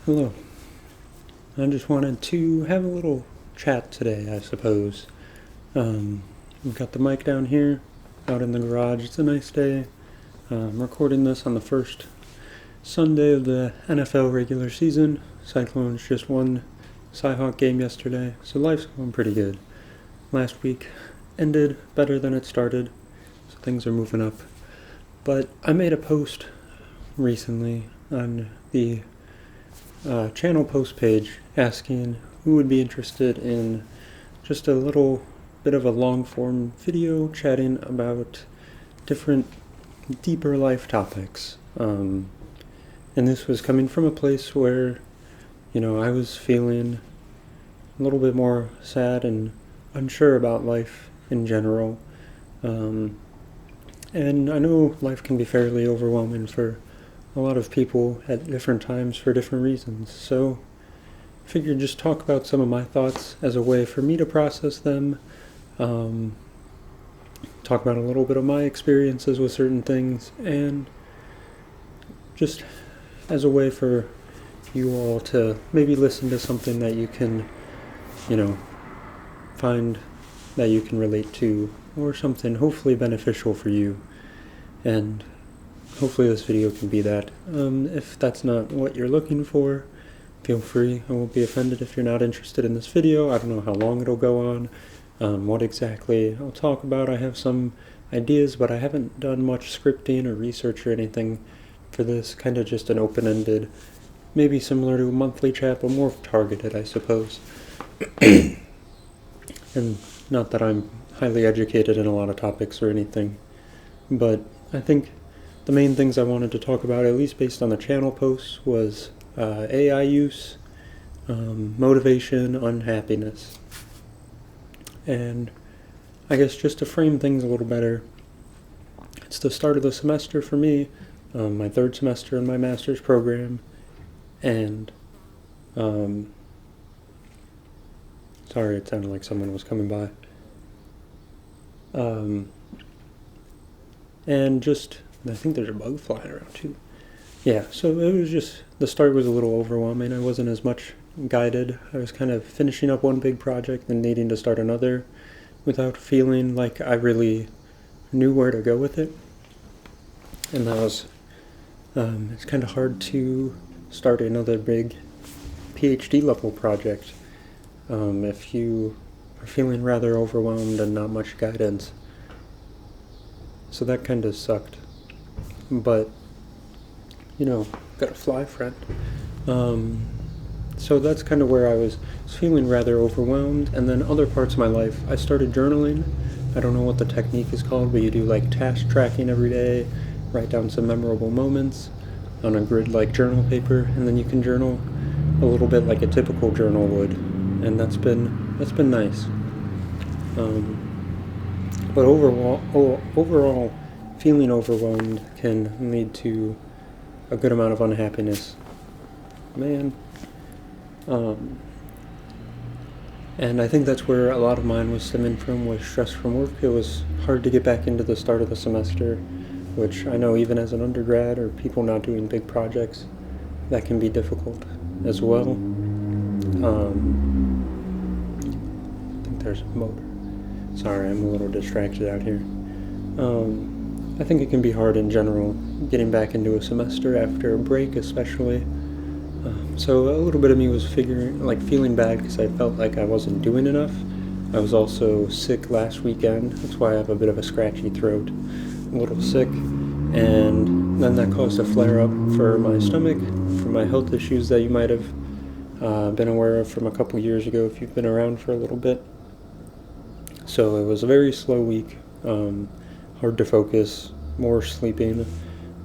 Hello. I just wanted to have a little chat today, I suppose. We've got the mic down here, out in the garage. It's a nice day. I'm recording this on the first Sunday of the NFL regular season. Cyclones just won Cyhawk game yesterday, so life's going pretty good. Last week ended better than it started, so things are moving up. But I made a post recently on the channel post page asking who would be interested in just a little bit of a long form video chatting about different deeper life topics. And this was coming from a place where, I was feeling a little bit more sad and unsure about life in general. And I know life can be fairly overwhelming for a lot of people at different times for different reasons. So I figured just talk about some of my thoughts as a way for me to process them. Talk about a little bit of my experiences with certain things, and just as a way for you all to maybe listen to something that you can, find that you can relate to, or something hopefully beneficial for you. And hopefully this video can be that. If that's not what you're looking for, feel free. I won't be offended if you're not interested in this video. I don't know how long it'll go on, what exactly I'll talk about. I have some ideas, but I haven't done much scripting or research or anything for this. Kind of just an open-ended, maybe similar to a monthly chat, but more targeted, I suppose. And not that I'm highly educated in a lot of topics or anything, but I think the main things I wanted to talk about, at least based on the channel posts, was AI use, motivation, unhappiness. And I guess just to frame things a little better, it's the start of the semester for me, my third semester in my master's program, and sorry, it sounded like someone was coming by. And just, I think there's a bug flying around too. Yeah, so it was just, the start was a little overwhelming. I wasn't as much guided. I was kind of finishing up one big project and needing to start another without feeling like I really knew where to go with it. And that was, it's kind of hard to start another big PhD level project if you are feeling rather overwhelmed and not much guidance. So that kind of sucked. But, got a fly friend. So that's kind of where I was feeling rather overwhelmed. And then other parts of my life, I started journaling. I don't know what the technique is called, but you do like task tracking every day, write down some memorable moments on a grid-like journal paper, and then you can journal a little bit like a typical journal would. And that's been nice. But overall, feeling overwhelmed can lead to a good amount of unhappiness. Man. And I think that's where a lot of mine was stemming from, was stress from work. It was hard to get back into the start of the semester, which I know even as an undergrad or people not doing big projects, that can be difficult as well. I think there's a motor. Sorry, I'm a little distracted out here. I think it can be hard in general, getting back into a semester after a break especially. So a little bit of me was feeling bad because I felt like I wasn't doing enough. I was also sick last weekend. That's why I have a bit of a scratchy throat. A little sick. And then that caused a flare-up for my stomach, for my health issues that you might have been aware of from a couple years ago if you've been around for a little bit. So it was a very slow week, hard to focus, more sleeping,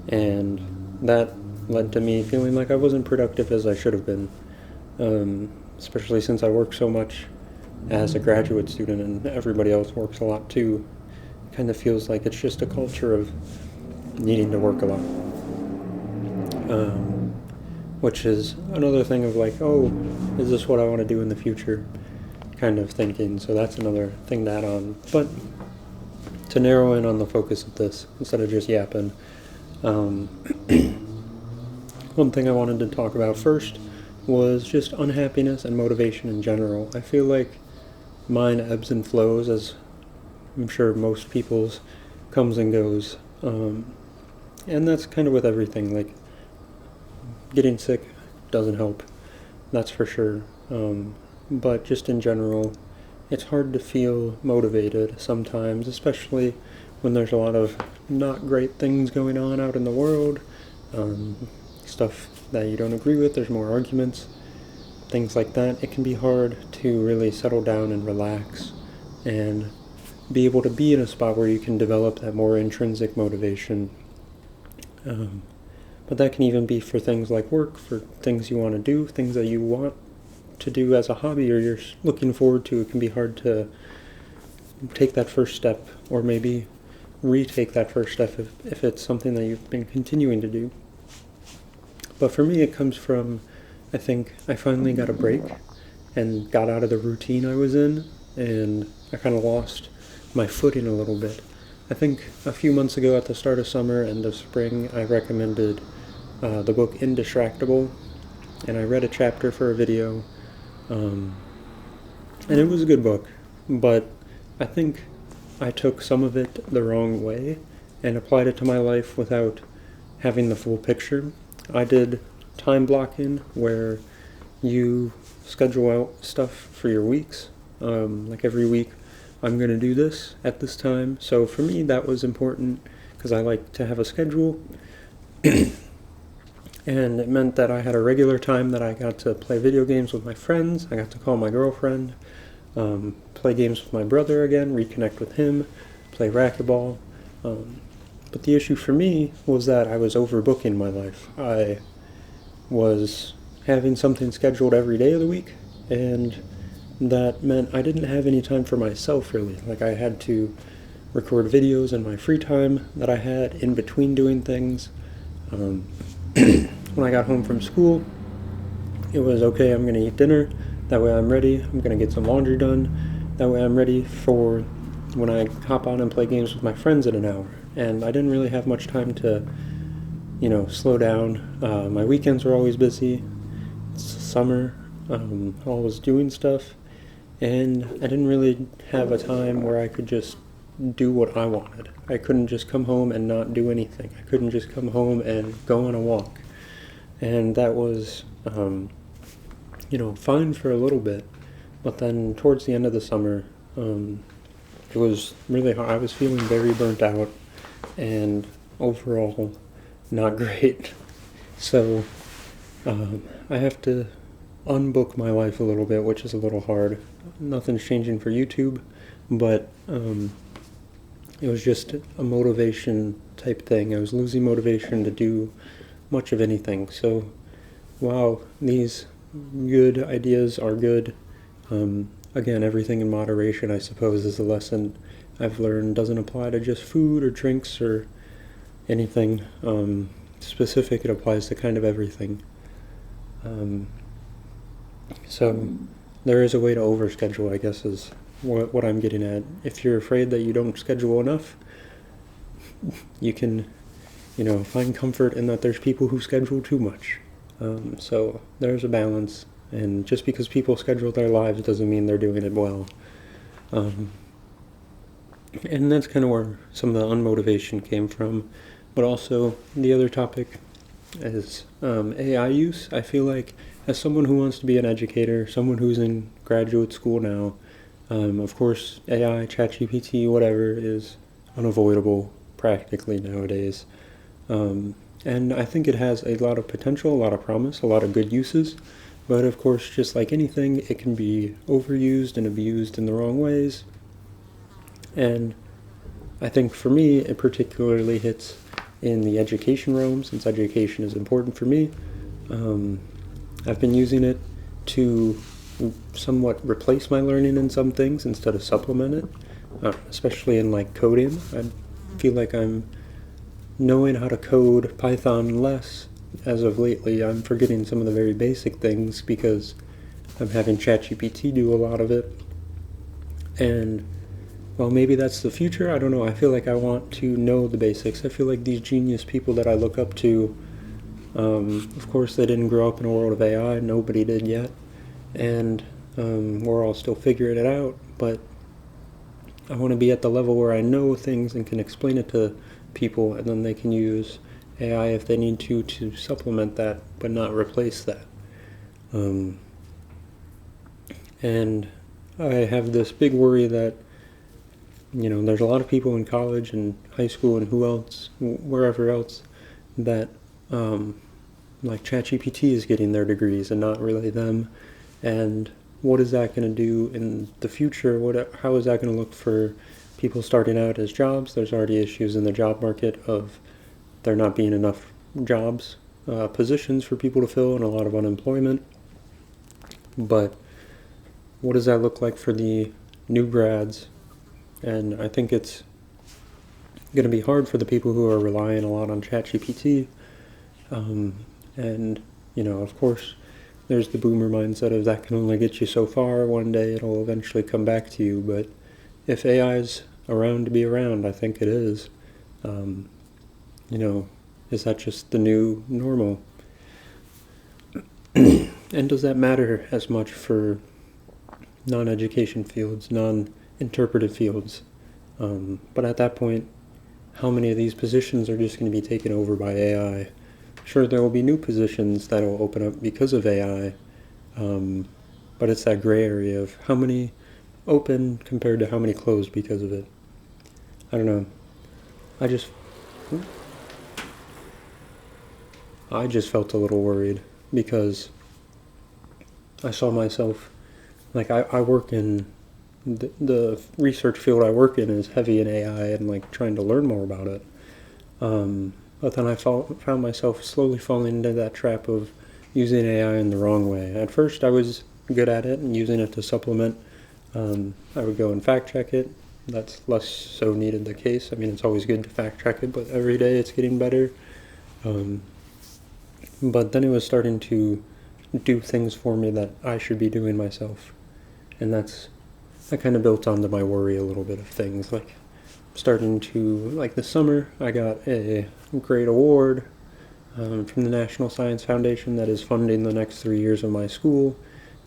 and that led to me feeling like I wasn't productive as I should have been, especially since I work so much as a graduate student and everybody else works a lot too. It kind of feels like it's just a culture of needing to work a lot, which is another thing of like, oh, is this what I want to do in the future kind of thinking. So that's another thing to add on. But to narrow in on the focus of this instead of just yapping, one thing I wanted to talk about first was just unhappiness and motivation in general. I feel like mine ebbs and flows, as I'm sure most people's comes and goes. And that's kind of with everything. Like, getting sick doesn't help, that's for sure. But just in general, it's hard to feel motivated sometimes, especially when there's a lot of not great things going on out in the world, stuff that you don't agree with, there's more arguments, things like that. It can be hard to really settle down and relax and be able to be in a spot where you can develop that more intrinsic motivation. But that can even be for things like work, for things you want to do, things that you want to do as a hobby or you're looking forward to. It can be hard to take that first step, or maybe retake that first step if it's something that you've been continuing to do. But for me, it comes from, I think I finally got a break and got out of the routine I was in, and I kind of lost my footing a little bit. I think a few months ago at the start of summer and of spring, I recommended the book Indistractable, and I read a chapter for a video, and it was a good book, but I think I took some of it the wrong way and applied it to my life without having the full picture. I did time blocking where you schedule out stuff for your weeks, like every week I'm going to do this at this time. So for me that was important because I like to have a schedule. And it meant that I had a regular time that I got to play video games with my friends, I got to call my girlfriend, play games with my brother again, reconnect with him, play racquetball. But the issue for me was that I was overbooking my life. I was having something scheduled every day of the week, and that meant I didn't have any time for myself really. Like, I had to record videos in my free time that I had in between doing things. When I got home from school, it was okay, I'm going to eat dinner, that way I'm ready, I'm going to get some laundry done, that way I'm ready for when I hop on and play games with my friends in an hour. And I didn't really have much time to, slow down. My weekends were always busy. It's summer, I was doing stuff, and I didn't really have a time where I could just do what I wanted. I couldn't just come home and not do anything. I couldn't just come home and go on a walk. And that was, fine for a little bit. But then towards the end of the summer, it was really hard. I was feeling very burnt out and overall not great. So I have to unbook my life a little bit, which is a little hard. Nothing's changing for YouTube, but it was just a motivation type thing. I was losing motivation to do much of anything. So while these good ideas are good, again, everything in moderation, I suppose, is a lesson I've learned. Doesn't apply to just food or drinks or anything specific. It applies to kind of everything. So there is a way to overschedule, I guess, is what I'm getting at. If you're afraid that you don't schedule enough, you can, find comfort in that there's people who schedule too much. So there's a balance, and just because people schedule their lives doesn't mean they're doing it well. And that's kind of where some of the unmotivation came from. But also, the other topic is AI use. I feel like, as someone who wants to be an educator, someone who's in graduate school now, of course, AI, ChatGPT, whatever, is unavoidable practically nowadays. And I think it has a lot of potential, a lot of promise, a lot of good uses. But of course, just like anything, it can be overused and abused in the wrong ways. And I think for me, it particularly hits in the education realm, since education is important for me. I've been using it to somewhat replace my learning in some things instead of supplement it, especially in like coding. I feel like I'm knowing how to code Python less as of lately. I'm forgetting some of the very basic things because I'm having ChatGPT do a lot of it. And well, maybe that's the future. I don't know. I feel like I want to know the basics. I feel like these genius people that I look up to Of course, they didn't grow up in a world of AI. Nobody did yet. And we're all still figuring it out. But I want to be at the level where I know things and can explain it to people, and then they can use AI if they need to supplement that, but not replace that. And I have this big worry that, there's a lot of people in college and high school and wherever else, that like ChatGPT is getting their degrees and not really them. And what is that going to do in the future? How is that going to look for people starting out as jobs? There's already issues in the job market of there not being enough jobs, positions for people to fill, and a lot of unemployment. But what does that look like for the new grads? And I think it's going to be hard for the people who are relying a lot on ChatGPT. And, of course, there's the boomer mindset of that can only get you so far. One day it'll eventually come back to you. But if AI is around to be around, I think it is. Is that just the new normal? And does that matter as much for non-education fields, non-interpretive fields? But at that point, how many of these positions are just going to be taken over by AI? Sure, there will be new positions that will open up because of AI, but it's that gray area of how many open compared to how many closed because of it. I don't know. I just felt a little worried because I saw myself, like I work in the research field I work in is heavy in AI and like trying to learn more about it. But then I found myself slowly falling into that trap of using AI in the wrong way. At first I was good at it and using it to supplement. I would go and fact check it. That's less so needed the case. I mean, it's always good to fact check it, but every day it's getting better. But then it was starting to do things for me that I should be doing myself. And that kind of built onto my worry a little bit of things. Like this summer, I got a great award from the National Science Foundation that is funding the next 3 years of my school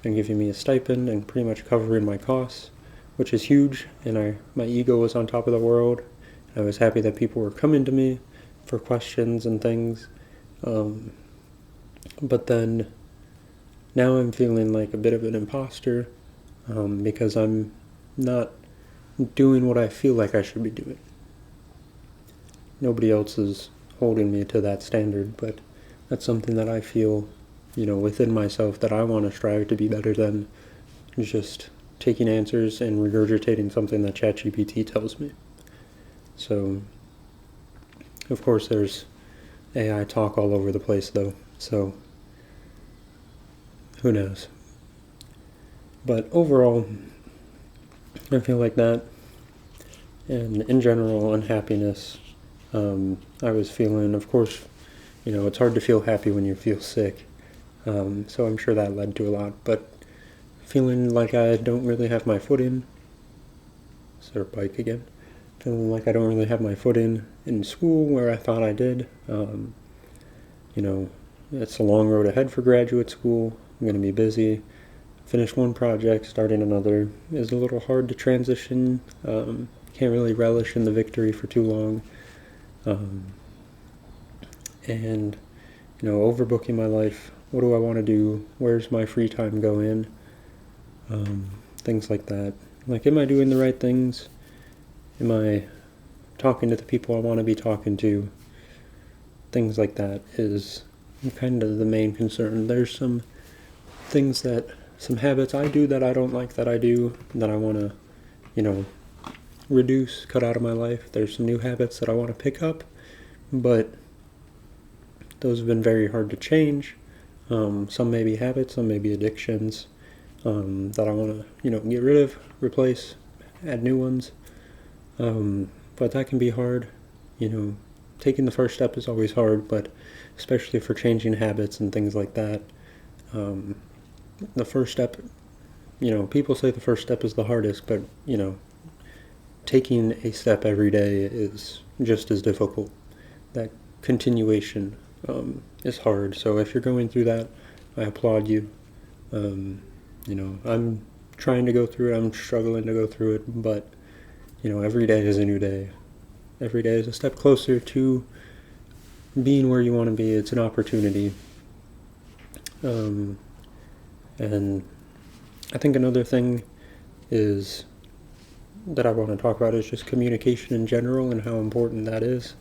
and giving me a stipend and pretty much covering my costs, which is huge. And my ego was on top of the world. I was happy that people were coming to me for questions and things. But then now I'm feeling like a bit of an imposter because I'm not doing what I feel like I should be doing. Nobody else is holding me to that standard, but that's something that I feel, within myself that I want to strive to be better than just taking answers and regurgitating something that ChatGPT tells me. So, of course, there's AI talk all over the place, though, so who knows. But overall, I feel like that, and in general, unhappiness. I was feeling, of course, it's hard to feel happy when you feel sick, so I'm sure that led to a lot, but feeling like I don't really have my footing, bike again, feeling like I don't really have my footing in school where I thought I did. It's a long road ahead for graduate school. I'm going to be busy. Finish one project, starting another is a little hard to transition. Can't really relish in the victory for too long. And, overbooking my life. What do I want to do? Where's my free time going? Things like that. Like, am I doing the right things? Am I talking to the people I want to be talking to? Things like that is kind of the main concern. There's some habits I do that I don't like that I do, that I want to, reduce, cut out of my life. There's some new habits that I want to pick up, but those have been very hard to change. Some may be habits, some may be addictions that I want to, get rid of, replace, add new ones. But that can be hard. Taking the first step is always hard, but especially for changing habits and things like that. The first step, people say the first step is the hardest, but, taking a step every day is just as difficult. That continuation is hard. So if you're going through that, I applaud you. I'm trying to go through it. I'm struggling to go through it, but every day is a new day. Every day is a step closer to being where you want to be. It's an opportunity. And I think another thing is that I want to talk about is just communication in general and how important that is.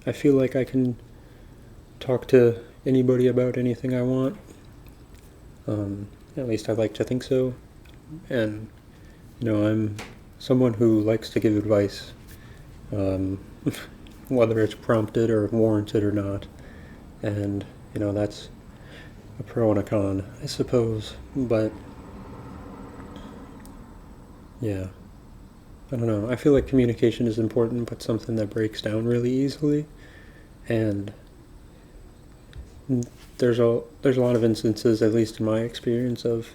I feel like I can talk to anybody about anything I want. At least I like to think so. And, I'm someone who likes to give advice, whether it's prompted or warranted or not. And, that's a pro and a con, I suppose. But, yeah. I don't know. I feel like communication is important, but something that breaks down really easily. And there's a lot of instances, at least in my experience, of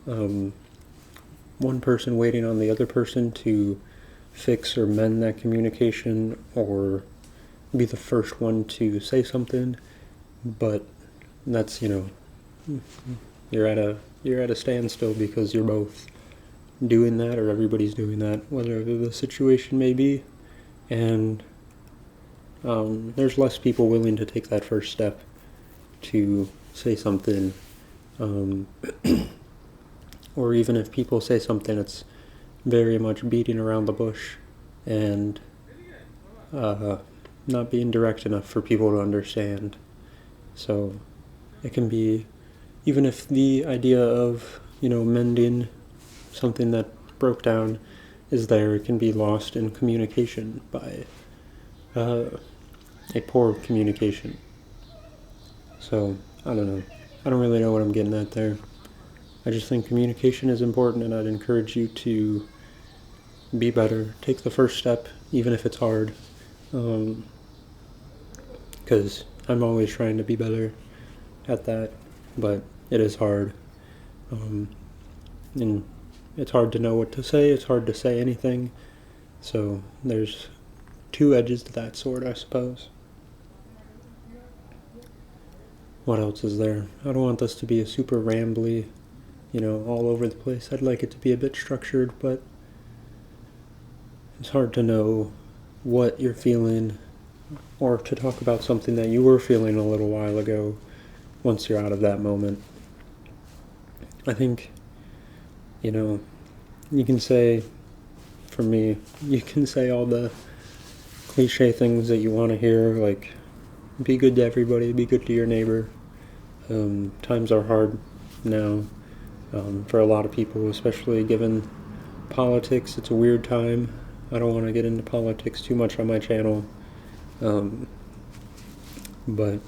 one person waiting on the other person to fix or mend that communication, or be the first one to say something. But that's you're at a standstill because you're both doing that, or everybody's doing that, whatever the situation may be. And there's less people willing to take that first step to say something, or even if people say something, it's very much beating around the bush and not being direct enough for people to understand. So it can be, even if the idea of mending something that broke down is there, it can be lost in communication by a poor communication. So, I don't know. I don't really know what I'm getting at there. I just think communication is important, and I'd encourage you to be better. Take the first step, even if it's hard. Because I'm always trying to be better at that, but it is hard. And it's hard to know what to say. It's hard to say anything. So there's two edges to that sword, I suppose. What else is there? I don't want this to be a super rambly, all over the place. I'd like it to be a bit structured, but it's hard to know what you're feeling, or to talk about something that you were feeling a little while ago once you're out of that moment. I think, you can say, for me, you can say all the cliche things that you want to hear, like, be good to everybody, be good to your neighbor. Times are hard now for a lot of people, especially given politics. It's a weird time. I don't want to get into politics too much on my channel, but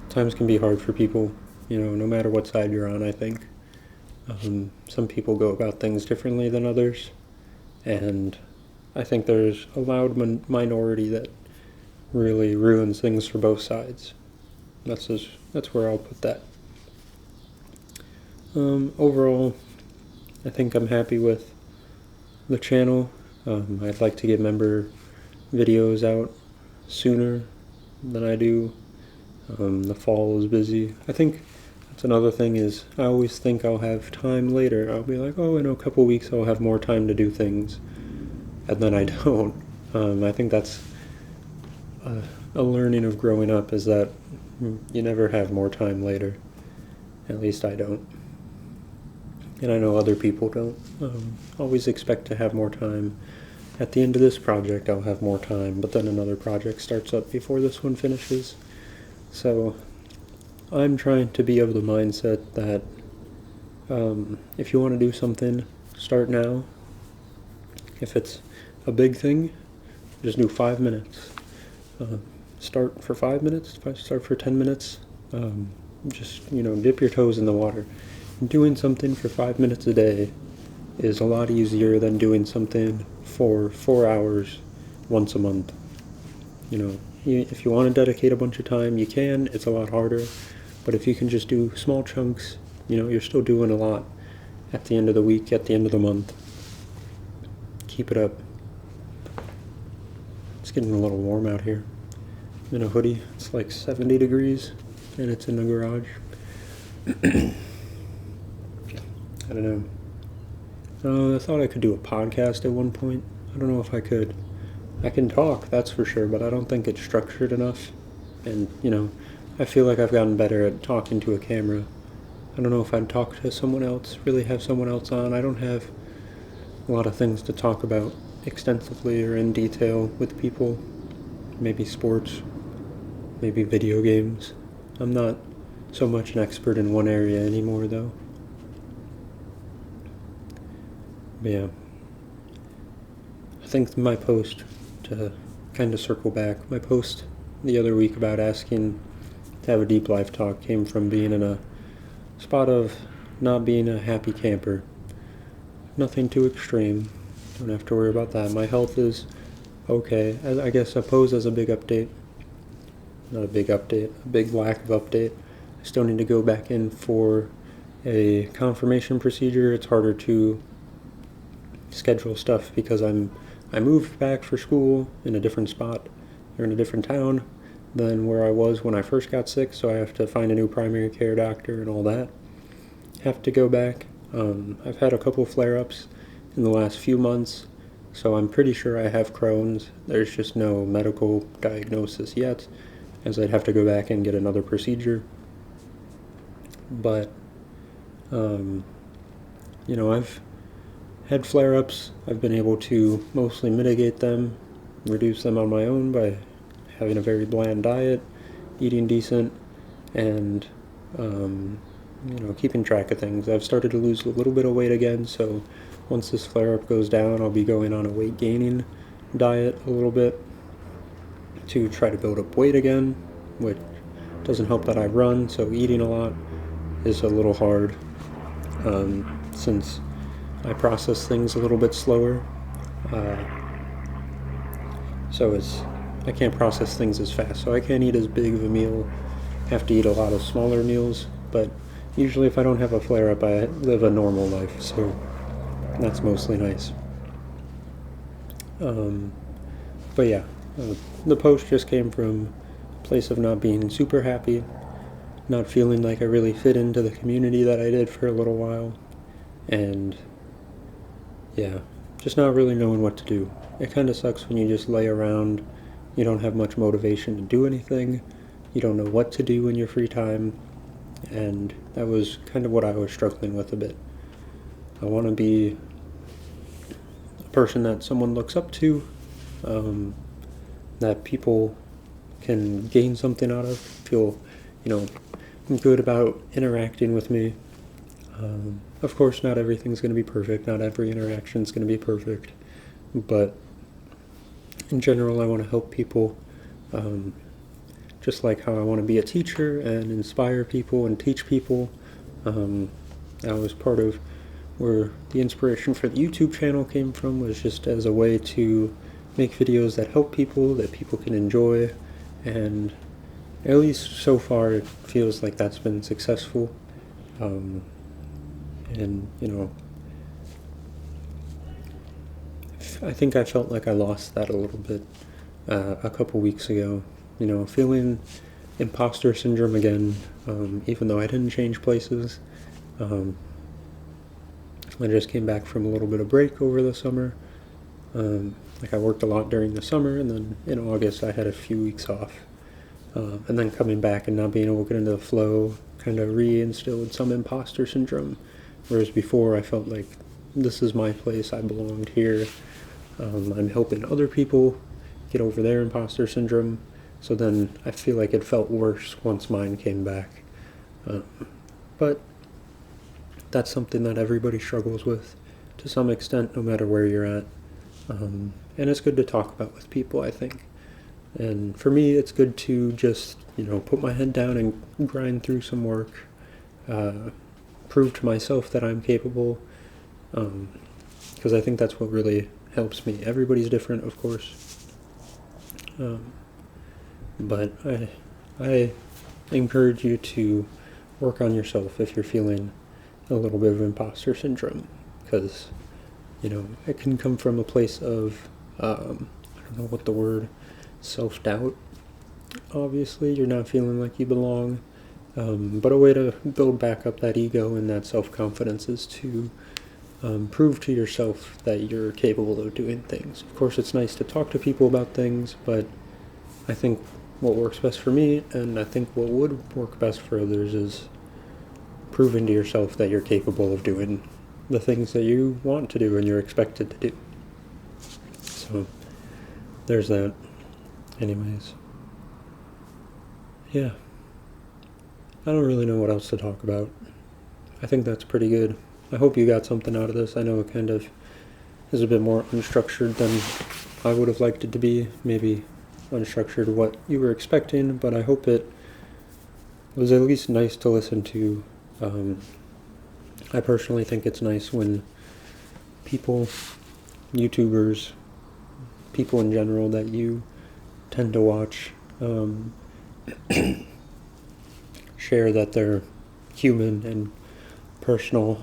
times can be hard for people, no matter what side you're on, I think. Some people go about things differently than others, and I think there's a loud minority that really ruins things for both sides. That's where I'll put that. Overall, I think I'm happy with the channel. I'd like to get member videos out sooner than I do. The fall is busy. I think that's another thing, is I always think I'll have time later. I'll be like, in a couple weeks I'll have more time to do things, and then I don't. I think that's a learning of growing up, is that you never have more time later. At least I don't. And I know other people don't. Always expect to have more time. At the end of this project I'll have more time, but then another project starts up before this one finishes. So I'm trying to be of the mindset that if you want to do something, start now. If it's a big thing, just do 5 minutes. Start for 5 minutes, start for 10 minutes. Just, dip your toes in the water. Doing something for 5 minutes a day is a lot easier than doing something for 4 hours once a month. If you want to dedicate a bunch of time, you can. It's a lot harder. But if you can just do small chunks, you're still doing a lot at the end of the week, at the end of the month. Keep it up. It's getting a little warm out here. I'm in a hoodie. It's like 70 degrees. and it's in the garage. I don't know. I thought I could do a podcast at one point. I don't know if I could. I can talk, that's for sure, but I don't think it's structured enough. And, I feel like I've gotten better at talking to a camera. I don't know if I'd talk to someone else, really have someone else on. I don't have a lot of things to talk about extensively or in detail with people. Maybe sports, maybe video games. I'm not so much an expert in one area anymore, though. But yeah, I think my post, to kind of circle back, my post the other week about asking to have a deep life talk came from being in a spot of not being a happy camper. Nothing too extreme. Don't have to worry about that. My health is okay. I guess I pose as a big update. Not a big update, a big lack of update. I still need to go back in for a confirmation procedure. It's harder to schedule stuff because I moved back for school in a different spot or in a different town than where I was when I first got sick, so I have to find a new primary care doctor and all that. Have to go back. I've had a couple flare-ups in the last few months, so I'm pretty sure I have Crohn's. There's just no medical diagnosis yet, as I'd have to go back and get another procedure. But, I've had flare-ups. I've been able to mostly mitigate them, reduce them on my own by having a very bland diet, eating decent, and keeping track of things. I've started to lose a little bit of weight again, so once this flare-up goes down, I'll be going on a weight-gaining diet a little bit to try to build up weight again, which doesn't help that I run, so eating a lot is a little hard since I process things a little bit slower. So I can't process things as fast, so I can't eat as big of a meal. I have to eat a lot of smaller meals, but usually if I don't have a flare-up, I live a normal life, so that's mostly nice. But yeah, the post just came from a place of not being super happy, not feeling like I really fit into the community that I did for a little while, and yeah, just not really knowing what to do. It kind of sucks when you just lay around, you don't have much motivation to do anything, you don't know what to do in your free time, and that was kind of what I was struggling with a bit. I want to be a person that someone looks up to, that people can gain something out of, feel, good about interacting with me. Of course, not everything's going to be perfect, not every interaction is going to be perfect, but in general, I want to help people, just like how I want to be a teacher and inspire people and teach people. That was part of where the inspiration for the YouTube channel came from, was just as a way to make videos that help people, that people can enjoy, and at least so far it feels like that's been successful. I think I felt like I lost that a little bit a couple weeks ago, feeling imposter syndrome again, even though I didn't change places. I just came back from a little bit of break over the summer. I worked a lot during the summer, and then in August I had a few weeks off. And then coming back and not being able to get into the flow kind of reinstilled some imposter syndrome. Whereas before I felt like this is my place, I belonged here. I'm helping other people get over their imposter syndrome. So then I feel like it felt worse once mine came back. But that's something that everybody struggles with to some extent, no matter where you're at. And it's good to talk about with people, I think. And for me, it's good to just, put my head down and grind through some work, prove to myself that I'm capable, because I think that's what really helps me. Everybody's different, of course, but I encourage you to work on yourself if you're feeling a little bit of imposter syndrome, because, it can come from a place of, I don't know what the word, self-doubt. Obviously, you're not feeling like you belong, But a way to build back up that ego and that self-confidence is to prove to yourself that you're capable of doing things. Of course, it's nice to talk to people about things, but I think what works best for me, and I think what would work best for others, is proving to yourself that you're capable of doing the things that you want to do and you're expected to do. So, there's that. Anyways. Yeah. I don't really know what else to talk about. I think that's pretty good. I hope you got something out of this. I know it kind of is a bit more unstructured than I would have liked it to be. Maybe unstructured what you were expecting, but I hope it was at least nice to listen to. I personally think it's nice when people, YouTubers, people in general that you tend to watch, share that they're human and personal,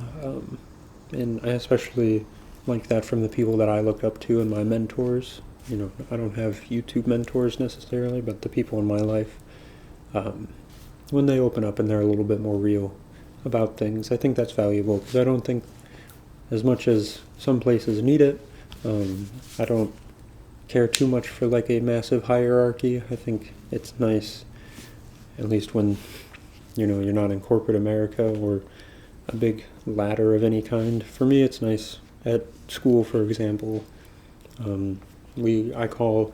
and I especially like that from the people that I look up to and my mentors. You know, I don't have YouTube mentors necessarily, but the people in my life, when they open up and they're a little bit more real about things, I think that's valuable, because I don't think, as much as some places need it, I don't care too much for like a massive hierarchy. I think it's nice, at least when, you know, you're not in corporate America or a big ladder of any kind. For me, it's nice at school, for example. I call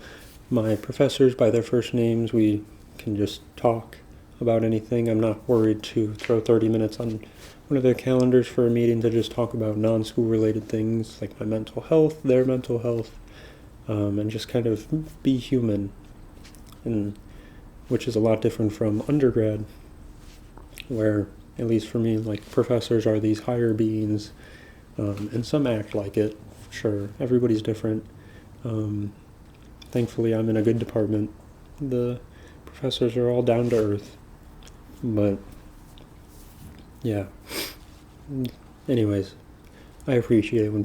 my professors by their first names. We can just talk about anything. I'm not worried to throw 30 minutes on one of their calendars for a meeting to just talk about non-school related things like my mental health, their mental health, and just kind of be human, and which is a lot different from undergrad, where, at least for me, like, professors are these higher beings, and some act like it. Sure, everybody's different. Thankfully, I'm in a good department. The professors are all down to earth, but yeah. Anyways, I appreciate it when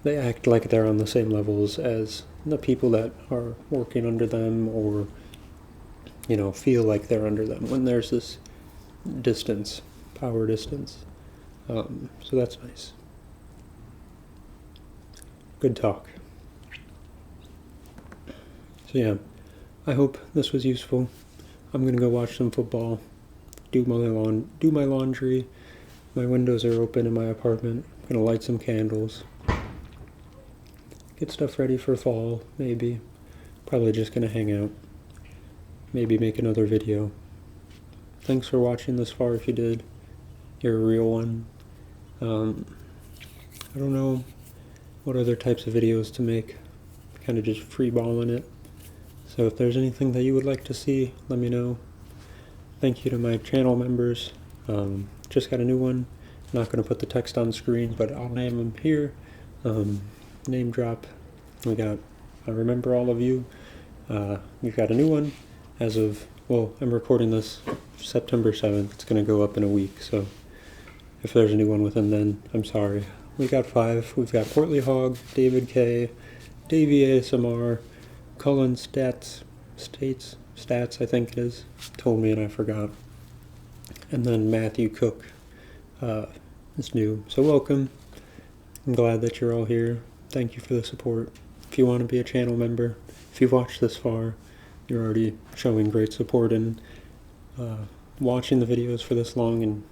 they act like they're on the same levels as the people that are working under them, or, you know, feel like they're under them, when there's this distance, power distance. So that's nice. Good talk. So yeah, I hope this was useful. I'm gonna go watch some football, do my laundry. My windows are open in my apartment. I'm gonna light some candles, get stuff ready for fall, maybe. Probably just gonna hang out. Maybe make another video. Thanks for watching this far if you did. You're a real one. I don't know what other types of videos to make. Kind of just freeballing it. So if there's anything that you would like to see, let me know. Thank you to my channel members. Just got a new one. Not going to put the text on screen, but I'll name them here. Name drop. I remember all of you. We've got a new one as of, well, I'm recording this September 7th. It's going to go up in a week, so if there's a new one within then, I'm sorry. We got 5. We've got Portly Hog, David K, Davey ASMR, Cullen Stats, I think it is, told me and I forgot. And then Matthew Cook is new. So welcome. I'm glad that you're all here. Thank you for the support. If you want to be a channel member, if you've watched this far, you're already showing great support and watching the videos for this long, and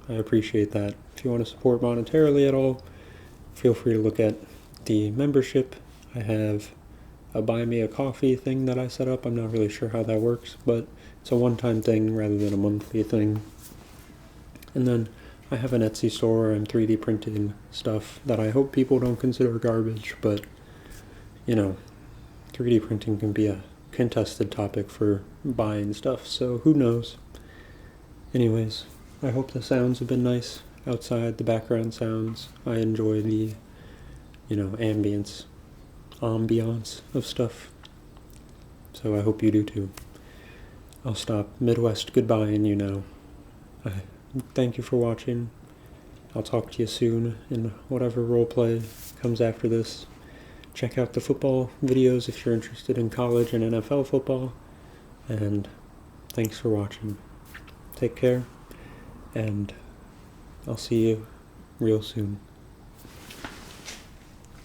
I appreciate that. If you want to support monetarily at all, feel free to look at the membership. I have a buy me a coffee thing that I set up. I'm not really sure how that works, but it's a one-time thing rather than a monthly thing. And then I have an Etsy store where I'm 3D printing stuff that I hope people don't consider garbage, but, you know, 3D printing can be a contested topic for buying stuff, so who knows. Anyways, I hope the sounds have been nice outside, the background sounds. I enjoy the, ambience of stuff. So I hope you do too. I'll stop Midwest goodbye-ing you now. Thank you for watching. I'll talk to you soon in whatever roleplay comes after this. Check out the football videos if you're interested in college and NFL football. And thanks for watching. take care, and I'll see you real soon.